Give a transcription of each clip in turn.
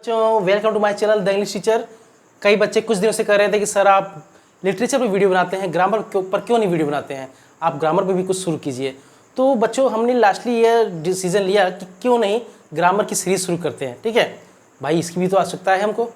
बच्चों welcome to my channel the English teacher. कई बच्चे कुछ दिनों से कह रहे थे कि सर आप लिटरेचर पर वीडियो बनाते हैं, ग्रामर के ऊपर क्यों नहीं वीडियो बनाते हैं, आप ग्रामर पे भी कुछ शुरू कीजिए। तो बच्चों हमने लास्टली ये डिसीजन लिया कि क्यों नहीं ग्रामर की सीरीज़ शुरू करते हैं। ठीक है भाई, इसकी भी तो आवश्यकता है हमको।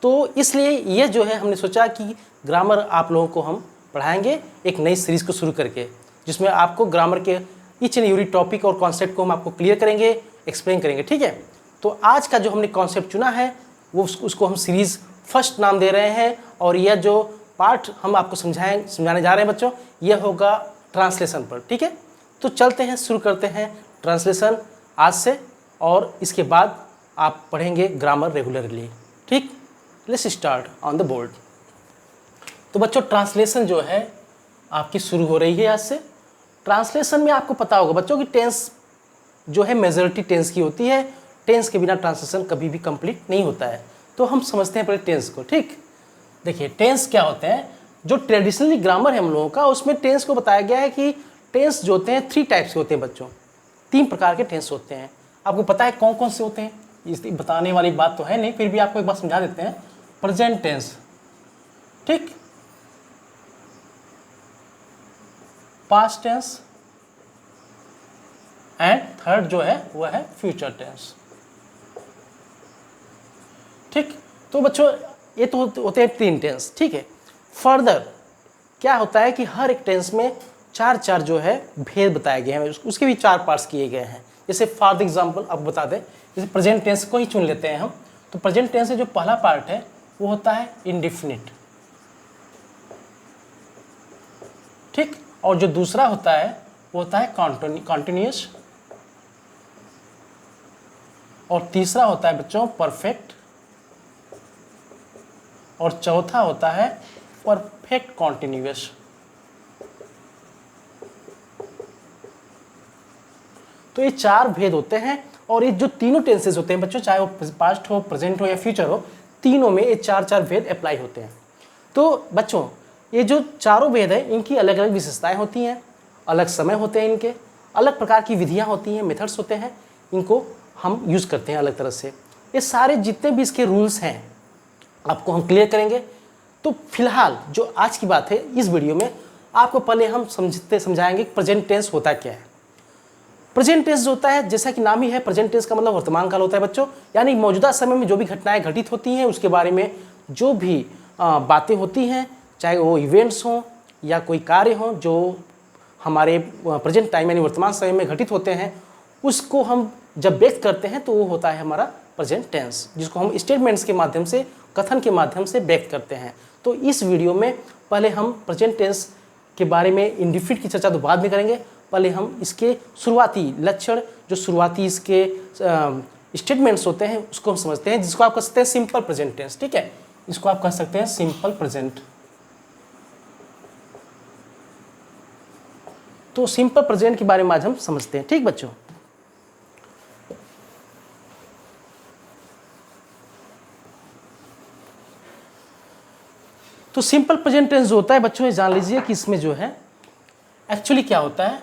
तो इसलिए ये जो है हमने सोचा कि ग्रामर आप लोगों को हम पढ़ाएंगे एक नई सीरीज़ को शुरू करके, जिसमें आपको ग्रामर के ईच एंड एवरी टॉपिक और कॉन्सेप्ट को हम आपको क्लियर करेंगे, एक्सप्लेन करेंगे। ठीक है, तो आज का जो हमने कॉन्सेप्ट चुना है वो उसको हम सीरीज़ फर्स्ट नाम दे रहे हैं, और यह जो पार्ट हम आपको समझाने जा रहे हैं बच्चों, यह होगा ट्रांसलेशन पर। ठीक है, तो चलते हैं, शुरू करते हैं ट्रांसलेशन आज से, और इसके बाद आप पढ़ेंगे ग्रामर रेगुलरली। ठीक, let's start on the board. तो बच्चों ट्रांसलेशन जो है आपकी शुरू हो रही है आज से। ट्रांसलेशन में आपको पता होगा बच्चों कि टेंस जो है मेजॉरिटी टेंस की होती है, टेंस के बिना ट्रांसलेशन कभी भी कंप्लीट नहीं होता है। तो हम समझते हैं पहले टेंस को। ठीक, देखिए टेंस क्या होते हैं। जो ट्रेडिशनली ग्रामर है हम लोगों का, उसमें टेंस को बताया गया है कि टेंस जो होते हैं 3 टाइप्स के होते हैं बच्चों, 3 प्रकार के टेंस होते हैं। आपको पता है कौन कौन से होते हैं, इस बताने वाली बात तो है नहीं, फिर भी आपको एक बार समझा देते हैं। प्रेजेंट टेंस, ठीक, पास्ट टेंस, एंड थर्ड जो है वह है फ्यूचर टेंस। ठीक, तो बच्चों ये तो होते हैं 3 टेंस। ठीक है, फर्दर क्या होता है कि हर एक टेंस में 4 जो है भेद बताए गए हैं, उसके भी 4 पार्ट्स किए गए हैं। जैसे फॉर एग्जांपल आपको बता दें, जैसे प्रेजेंट टेंस को ही चुन लेते हैं हम। तो प्रेजेंट टेंस में जो पहला पार्ट है वो होता है इंडेफिनिट। ठीक, और जो दूसरा होता है वो होता है कॉन्टिन्यूअस, और तीसरा होता है बच्चों परफेक्ट, और चौथा होता है परफेक्ट कॉन्टिन्यूअस। तो ये 4 भेद होते हैं, और ये जो तीनों टेंसेस होते हैं बच्चों, चाहे वो पास्ट हो, प्रेजेंट हो या फ्यूचर हो, तीनों में ये 4 भेद अप्लाई होते हैं। तो बच्चों ये जो चारों भेद है इनकी अलग अलग विशेषताएं होती हैं, अलग समय होते हैं, इनके अलग प्रकार की विधियां होती हैं, मेथड्स होते हैं, इनको हम यूज़ करते हैं अलग तरह से। ये सारे जितने भी इसके रूल्स हैं आपको हम क्लियर करेंगे। तो फिलहाल जो आज की बात है इस वीडियो में, आपको पहले हम समझाएंगे प्रेजेंट टेंस होता क्या है। प्रेजेंट टेंस जो होता है, जैसा कि नाम ही है, प्रेजेंट टेंस का मतलब वर्तमान काल होता है बच्चों, यानी मौजूदा समय में जो भी घटनाएं घटित होती हैं उसके बारे में जो भी बातें होती हैं, चाहे वो इवेंट्स हों या कोई कार्य हों जो हमारे प्रेजेंट टाइम यानी वर्तमान समय में घटित होते हैं, उसको हम जब व्यक्त करते हैं तो वो होता है हमारा प्रेजेंट टेंस, जिसको हम स्टेटमेंट्स के माध्यम से, कथन के माध्यम से व्यक्त करते हैं। तो इस वीडियो में पहले हम प्रेजेंट टेंस के बारे में इंडेफिनिट की चर्चा तो बाद में करेंगे, पहले हम इसके शुरुआती लक्षण, जो शुरुआती इसके स्टेटमेंट्स होते हैं उसको हम समझते हैं, जिसको आप कह सकते हैं सिंपल प्रेजेंट टेंस। ठीक है, इसको आप कह सकते हैं सिंपल प्रेजेंट। तो सिंपल प्रेजेंट के बारे में आज हम समझते हैं। ठीक बच्चों, तो सिंपल प्रेजेंट टेंस जो होता है बच्चों, ये जान लीजिए कि इसमें जो है एक्चुअली क्या होता है।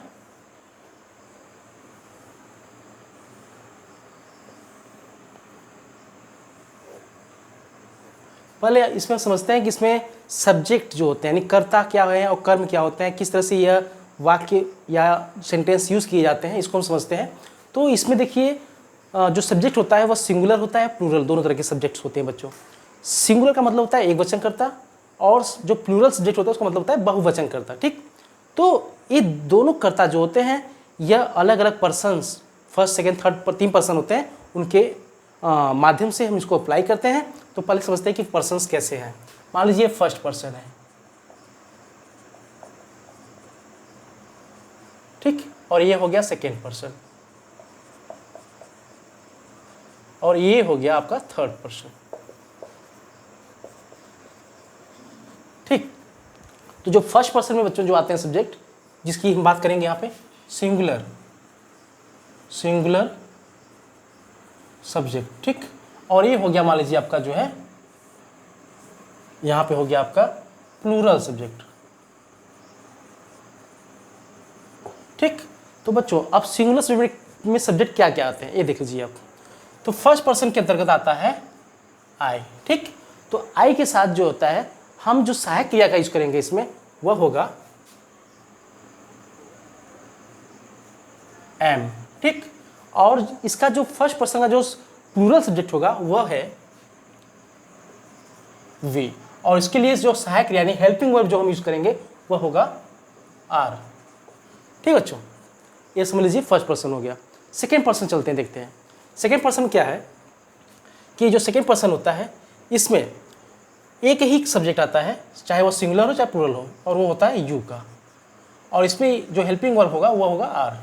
पहले इसमें समझते हैं कि इसमें सब्जेक्ट जो होते हैं यानी कर्ता क्या है और कर्म क्या होते हैं, किस तरह से यह वाक्य या सेंटेंस यूज़ किए जाते हैं, इसको हम समझते हैं। तो इसमें देखिए जो सब्जेक्ट होता है वह सिंगुलर होता है, प्लूरल, दोनों तरह के सब्जेक्ट्स होते हैं बच्चों। सिंगुलर का मतलब होता है एक वचन कर्ता, और जो प्लूरल सब्जेक्ट होता है उसका मतलब होता है बहुवचन कर्ता। ठीक, तो ये दोनों कर्ता जो होते हैं यह अलग अलग persons, first second third 3 person होते हैं, उनके माध्यम से हम इसको अप्लाई करते हैं। तो पहले समझते हैं कि पर्सन्स कैसे हैं। मान लीजिए फर्स्ट पर्सन है, ठीक, और ये हो गया सेकेंड पर्सन, और ये हो गया आपका थर्ड पर्सन। ठीक, तो जो फर्स्ट पर्सन में बच्चों जो आते हैं सब्जेक्ट, जिसकी हम बात करेंगे यहाँ पे सिंगुलर सब्जेक्ट। ठीक, और ये हो गया मान लीजिए आपका जो है यहाँ पे हो गया आपका प्लूरल सब्जेक्ट। ठीक, तो बच्चों अब सिंगुलर सब्जेक्ट में सब्जेक्ट क्या क्या आते हैं ये देख लीजिए आप। तो फर्स्ट पर्सन के अंतर्गत आता है आई। ठीक, तो आई के साथ जो होता है हम जो सहायक क्रिया का यूज करेंगे इसमें वह होगा एम। ठीक, और इसका जो फर्स्ट पर्सन का जो प्लूरल सब्जेक्ट होगा वह है वी, और इसके लिए जो सहायक यानी हेल्पिंग वर्ब जो हम यूज करेंगे वह होगा आर। ठीक बच्चों, ये समझ लीजिए फर्स्ट पर्सन हो गया। सेकेंड पर्सन चलते हैं, देखते हैं सेकेंड पर्सन क्या है। कि जो सेकेंड पर्सन होता है इसमें एक ही सब्जेक्ट आता है, चाहे वो सिंगुलर हो चाहे प्लूरल हो, और वो होता है यू का, और इसमें जो हेल्पिंग वर्ब होगा वह होगा आर।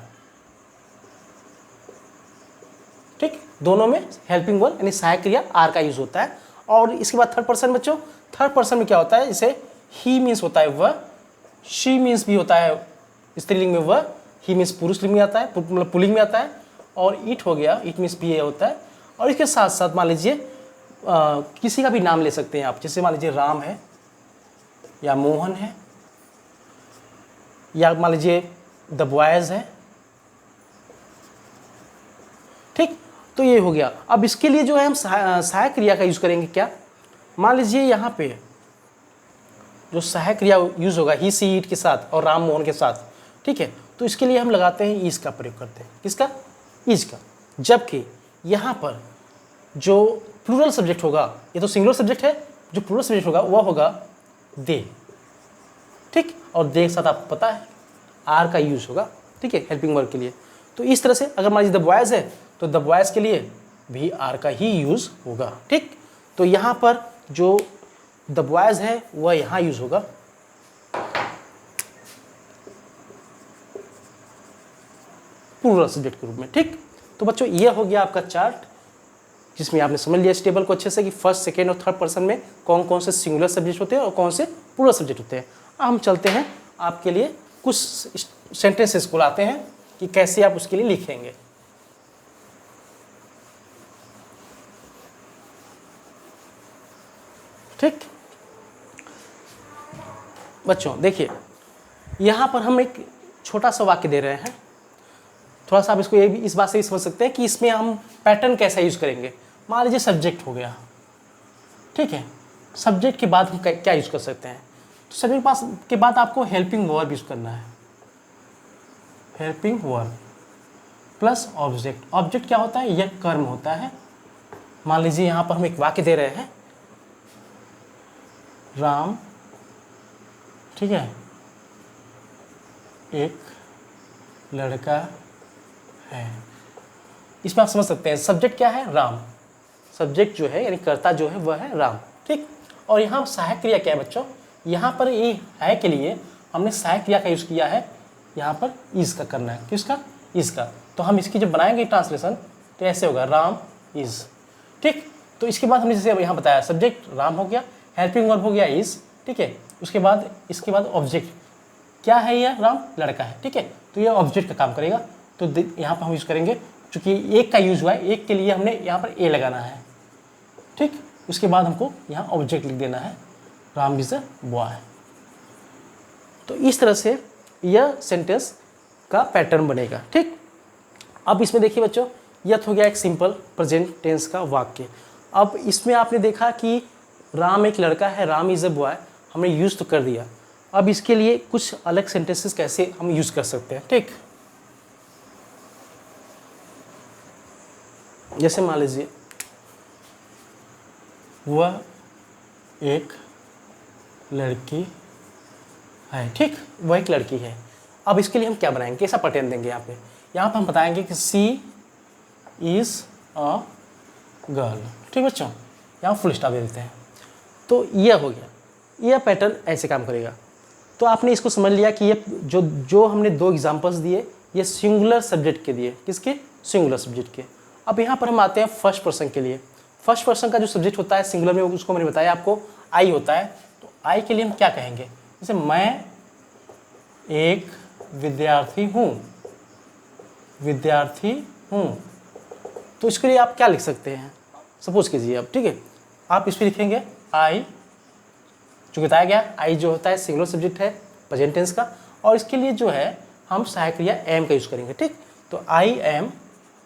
ठीक, दोनों में हेल्पिंग वर्ब यानी सहायक क्रिया आर का यूज होता है। और इसके बाद थर्ड पर्सन बच्चों, थर्ड पर्सन में क्या होता है, जैसे ही मीन्स होता है वह, शी मीन्स भी होता है स्त्रीलिंग में वह, ही मीन्स पुरुष लिंग में आता है, मतलब पुल्लिंग में आता है, और इट हो गया, इट मीन्स भी होता है। और इसके साथ साथ मान लीजिए किसी का भी नाम ले सकते हैं आप, जैसे मान लीजिए राम है या मोहन है, या मान लीजिए द बॉयज है। ठीक, तो ये हो गया। अब इसके लिए जो है हम सहायक क्रिया का यूज करेंगे क्या, मान लीजिए यहाँ पे जो सहायक क्रिया यूज होगा ही सी इट के साथ और राम मोहन के साथ। ठीक है, तो इसके लिए हम लगाते हैं इज का प्रयोग करते हैं, किसका, इज का। जबकि यहाँ पर जो प्लूरल सब्जेक्ट होगा, ये तो सिंगुलर सब्जेक्ट है, जो प्लूरल सब्जेक्ट होगा वह होगा दे। ठीक, और दे के साथ आपको पता है आर का यूज होगा। ठीक है, हेल्पिंग वर्ब के लिए। तो इस तरह से अगर मान लीजिए द बॉयज है तो द बॉयज के लिए भी आर का ही यूज होगा। ठीक, तो यहाँ पर जो द बॉयज है वह यहाँ यूज होगा, प्लूरल सब्जेक्ट के रूप में। ठीक, तो बच्चों ये हो गया आपका चार्ट, जिसमें आपने समझ लिया इस टेबल को अच्छे से कि फर्स्ट, सेकेंड और थर्ड पर्सन में कौन कौन से सिंगुलर सब्जेक्ट होते हैं और कौन से प्लूरल सब्जेक्ट होते हैं। अब हम चलते हैं आपके लिए कुछ सेंटेंसेस को लाते हैं कि कैसे आप उसके लिए लिखेंगे। ठीक बच्चों, देखिए यहाँ पर हम एक छोटा सा वाक्य दे रहे हैं, थोड़ा सा आप इसको ये भी इस बात से भी समझ सकते हैं कि इसमें हम पैटर्न कैसा यूज करेंगे। मान लीजिए सब्जेक्ट हो गया, ठीक है, सब्जेक्ट के बाद हम क्या यूज कर सकते हैं, तो सब्जेक्ट के बाद आपको हेल्पिंग वर्ब यूज करना है, helping verb plus object. Object क्या होता है, यह कर्म होता है। मान लीजिए यहाँ पर हम एक वाक्य दे रहे हैं, राम, ठीक है, एक लड़का है। इसमें आप समझ सकते हैं सब्जेक्ट क्या है, राम। सब्जेक्ट जो है यानी कर्ता जो है वह है राम। ठीक, और यहाँ सहायक क्रिया क्या है बच्चों, यहाँ पर ये है के लिए हमने सहायक क्रिया का यूज़ किया है, यहाँ पर इज का करना है, किसका, इज का। तो हम इसकी जब बनाएंगे ट्रांसलेशन तो ऐसे होगा, राम इज। ठीक, तो इसके बाद हमने जैसे यहाँ बताया सब्जेक्ट राम हो गया, हेल्पिंग वर्ब हो गया इज, ठीक है, उसके बाद इसके बाद ऑब्जेक्ट क्या है, यह राम लड़का है। ठीक है, तो यह ऑब्जेक्ट का काम करेगा। तो यहाँ पर हम यूज़ करेंगे, चूँकि एक का यूज़ हुआ है, एक के लिए हमने यहाँ पर ए लगाना है। ठीक, उसके बाद हमको यहाँ ऑब्जेक्ट लिख देना है, राम इज अ बॉय। तो इस तरह से यह सेंटेंस का पैटर्न बनेगा। ठीक, अब इसमें देखिए बच्चों, यह हो गया एक सिंपल प्रेजेंट टेंस का वाक्य। अब इसमें आपने देखा कि राम एक लड़का है, राम इज अ बॉय, हमने यूज़ तो कर दिया। अब इसके लिए कुछ अलग सेंटेंसेस कैसे हम यूज़ कर सकते हैं। ठीक, जैसे मान लीजिए वह एक लड़की है। ठीक, वह एक लड़की है। अब इसके लिए हम क्या बनाएंगे, कैसा पैटर्न देंगे यहाँ पे, यहाँ पर हम बताएंगे कि सी इज़ अ गर्ल। ठीक बच्चों, यहाँ फुल स्टॉप दे देते हैं। तो यह हो गया, यह पैटर्न ऐसे काम करेगा। तो आपने इसको समझ लिया कि ये जो हमने दो एग्जांपल्स दिए ये सिंगुलर सब्जेक्ट के दिए, किसके, सिंगुलर सब्जेक्ट के। अब यहाँ पर हम आते हैं फर्स्ट पर्सन के लिए। फर्स्ट पर्सन का जो सब्जेक्ट होता है सिंगुलर में, उसको मैंने बताया आपको आई होता है। तो आई के लिए हम क्या कहेंगे, जैसे मैं एक विद्यार्थी हूँ, विद्यार्थी हूँ। तो इसके लिए आप क्या लिख सकते हैं, सपोज कीजिए अब, ठीक है, आप इस पर लिखेंगे आई, जो बताया गया आई जो होता है सिंगुलर सब्जेक्ट है प्रेजेंट टेंस का, और इसके लिए जो है हम सहायक क्रिया एम का यूज़ करेंगे। ठीक, तो आई एम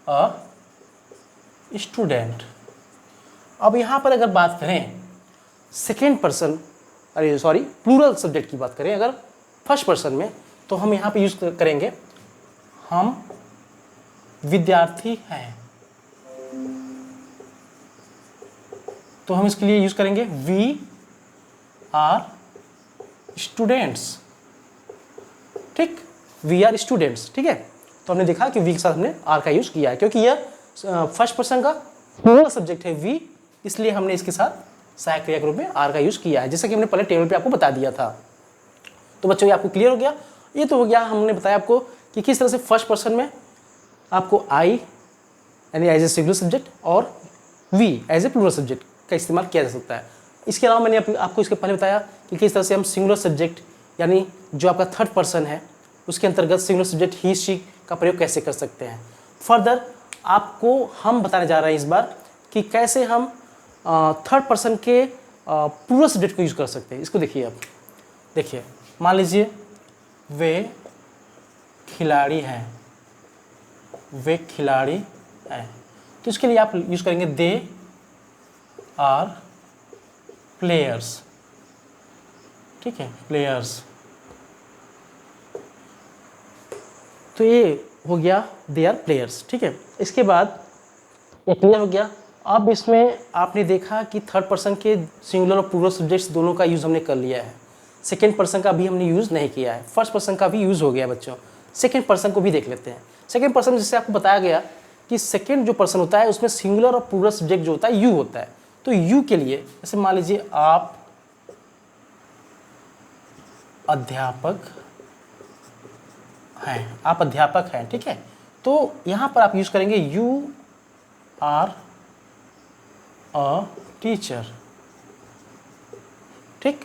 अ स्टूडेंट। अब यहाँ पर अगर बात करें सेकेंड पर्सन, अरे सॉरी प्लूरल सब्जेक्ट की बात करें अगर फर्स्ट पर्सन में, तो हम यहाँ पे यूज़ करेंगे हम विद्यार्थी हैं, तो हम इसके लिए यूज़ करेंगे वी आर स्टूडेंट्स। ठीक, वी आर स्टूडेंट्स। ठीक है, तो हमने देखा कि वी के साथ हमने आर का यूज़ किया है, क्योंकि यह फर्स्ट पर्सन का प्लूरल सब्जेक्ट है वी, इसलिए हमने इसके साथ सहायक क्रिया के रूप में आर का यूज़ किया है, जैसा कि हमने पहले टेबल पे आपको बता दिया था। तो बच्चों ये आपको क्लियर हो गया। ये तो हो गया, हमने बताया आपको कि किस तरह से फर्स्ट पर्सन में आपको आई यानी एज ए सिंगुलर सब्जेक्ट और we as a plural subject का इस्तेमाल किया जा सकता है। इसके अलावा मैंने आपको इसके पहले बताया कि किस तरह से हम सिंगुलर सब्जेक्ट यानी जो आपका थर्ड पर्सन है उसके अंतर्गत सिंगुलर सब्जेक्ट ही शी का प्रयोग कैसे कर सकते हैं। फर्दर आपको हम बताने जा रहे हैं इस बार कि कैसे हम थर्ड पर्सन के प्लूरल सब्जेक्ट को यूज़ कर सकते हैं। इसको देखिए आप, देखिए मान लीजिए वे खिलाड़ी हैं, वे खिलाड़ी हैं, तो इसके लिए आप यूज़ करेंगे दे आर प्लेयर्स। ठीक है, प्लेयर्स। तो ये हो गया दे आर प्लेयर्स। ठीक है, इसके बाद ये क्लियर हो गया। अब इसमें आपने देखा कि थर्ड पर्सन के सिंगुलर और प्लूरल सब्जेक्ट्स दोनों का यूज़ हमने कर लिया है। सेकेंड पर्सन का भी हमने यूज़ नहीं किया है, फर्स्ट पर्सन का भी यूज़ हो गया बच्चों। सेकेंड पर्सन को भी देख लेते हैं। सेकेंड पर्सन जैसे आपको बताया गया कि सेकेंड जो पर्सन होता है उसमें सिंगुलर और प्लूरल सब्जेक्ट जो होता है यू होता है। तो यू के लिए जैसे मान लीजिए आप अध्यापक हैं, आप अध्यापक हैं। ठीक है, तो यहाँ पर आप यूज़ करेंगे यू आर अ टीचर। ठीक,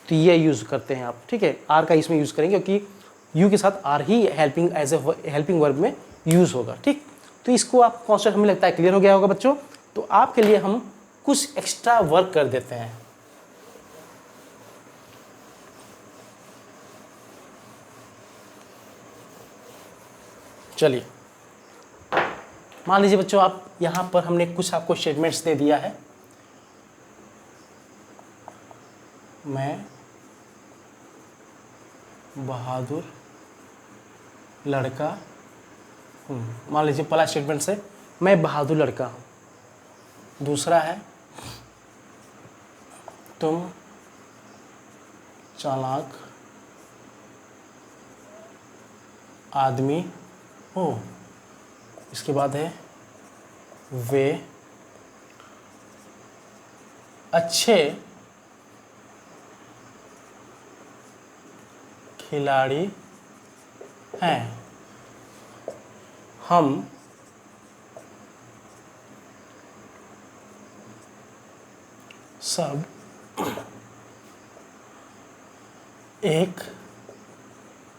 तो ये यूज़ करते हैं आप। ठीक है, आर का इसमें यूज़ करेंगे क्योंकि यू के साथ आर ही helping as a helping verb में यूज़ होगा। ठीक, तो इसको आप कॉन्सेप्ट हमें लगता है क्लियर हो गया होगा बच्चों। तो आपके लिए हम कुछ एक्स्ट्रा वर्क कर देते हैं। चलिए, मान लीजिए बच्चों आप यहाँ पर हमने कुछ आपको स्टेटमेंट्स दे दिया है। मैं बहादुर लड़का हूँ। मान लीजिए पहला स्टेटमेंट से मैं बहादुर लड़का हूँ। दूसरा है तुम चालाक आदमी हो। इसके बाद है वे अच्छे खिलाड़ी हैं। हम सब एक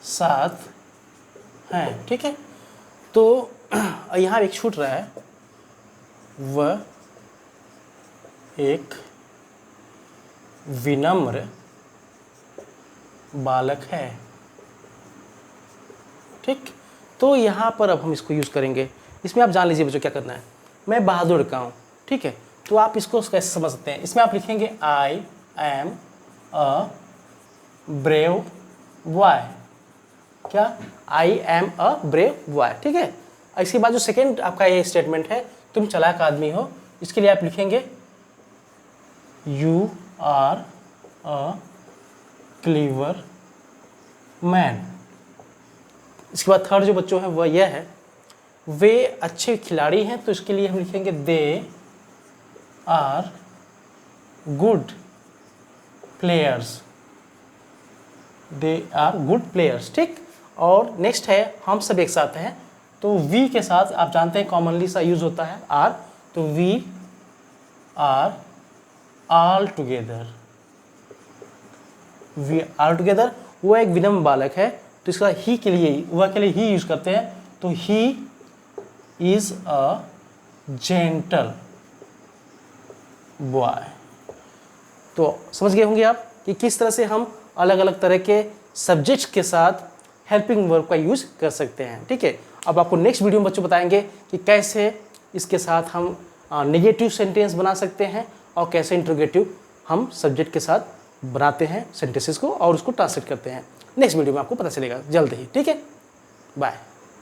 साथ हैं। ठीक है, तो यहाँ एक छूट रहा है, वह एक विनम्र बालक है। ठीक, तो यहाँ पर अब हम इसको यूज़ करेंगे। इसमें आप जान लीजिए बच्चों क्या करना है। मैं बहादुर लड़का हूँ। ठीक है, तो आप इसको कैसे समझ सकते हैं। इसमें आप लिखेंगे I am a brave boy. क्या, I am a brave boy. ठीक है, इसके बाद जो सेकेंड आपका ये स्टेटमेंट है तुम चालाक आदमी हो, इसके लिए आप लिखेंगे you are a clever man. इसके बाद थर्ड जो बच्चों है वह यह है वे अच्छे खिलाड़ी हैं, तो इसके लिए हम लिखेंगे they are good players. They are good players. ठीक, और नेक्स्ट है हम सब एक साथ हैं, तो वी के साथ आप जानते हैं कॉमनली सा यूज होता है आर, तो we are all together. We are together. वो एक विनम्र बालक है, तो इसका ही के लिए वह के लिए ही यूज करते हैं, तो he is a gentle boy. तो समझ गए होंगे आप कि किस तरह से हम अलग अलग तरह के सब्जेक्ट्स के साथ हेल्पिंग वर्ब का यूज कर सकते हैं। ठीक है, अब आपको नेक्स्ट वीडियो में बच्चों बताएंगे कि कैसे इसके साथ हम नेगेटिव सेंटेंस बना सकते हैं और कैसे इंट्रोगेटिव हम सब्जेक्ट के साथ बनाते हैं सेंटेंसेस को और उसको ट्रांसलेट करते हैं। नेक्स्ट वीडियो में आपको पता चलेगा जल्द ही। ठीक है, बाय।